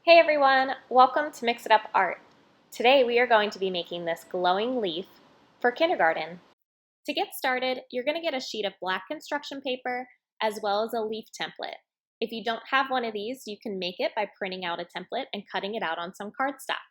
Hey everyone, welcome to Mix It Up Art. Today we are going to be making this glowing leaf for kindergarten. To get started, you're going to get a sheet of black construction paper as well as a leaf template. If you don't have one of these, you can make it by printing out a template and cutting it out on some cardstock.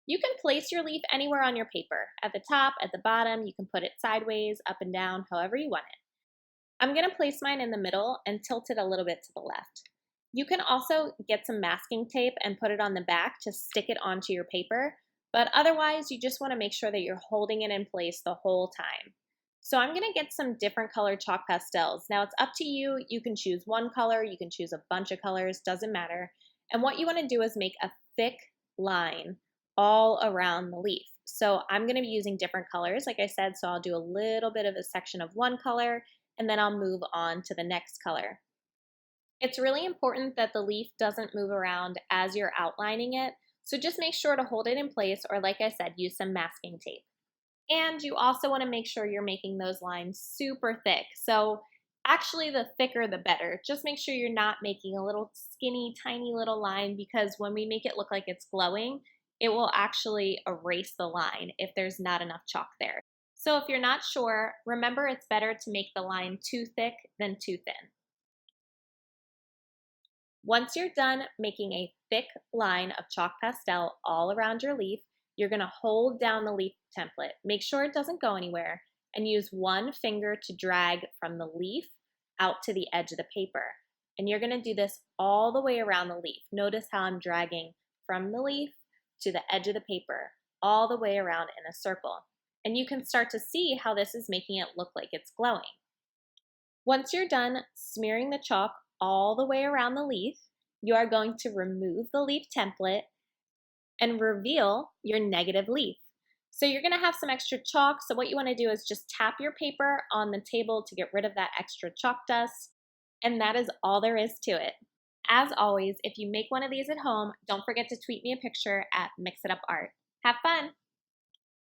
You can place your leaf anywhere on your paper, at the top, at the bottom, you can put it sideways, up and down, however you want it. I'm going to place mine in the middle and tilt it a little bit to the left. You can also get some masking tape and put it on the back to stick it onto your paper, but otherwise you just want to make sure that you're holding it in place the whole time. So I'm going to get some different colored chalk pastels. Now it's up to you. You can choose one color, you can choose a bunch of colors, doesn't matter. And what you want to do is make a thick line all around the leaf. So I'm going to be using different colors, like I said, so I'll do a little bit of a section of one color and then I'll move on to the next color. It's really important that the leaf doesn't move around as you're outlining it, so just make sure to hold it in place or, like I said, use some masking tape. And you also want to make sure you're making those lines super thick. So actually the thicker the better. Just make sure you're not making a little skinny, tiny little line, because when we make it look like it's glowing, it will actually erase the line if there's not enough chalk there. So if you're not sure, remember it's better to make the line too thick than too thin. Once you're done making a thick line of chalk pastel all around your leaf, you're going to hold down the leaf template. Make sure it doesn't go anywhere and use one finger to drag from the leaf out to the edge of the paper. And you're going to do this all the way around the leaf. Notice how I'm dragging from the leaf to the edge of the paper, all the way around in a circle. And you can start to see how this is making it look like it's glowing. Once you're done smearing the chalk all the way around the leaf, you are going to remove the leaf template and reveal your negative leaf. So you're going to have some extra chalk, so what you want to do is just tap your paper on the table to get rid of that extra chalk dust, and that is all there is to it. As always, if you make one of these at home, don't forget to tweet me a picture at Mix It Up Art. Have fun!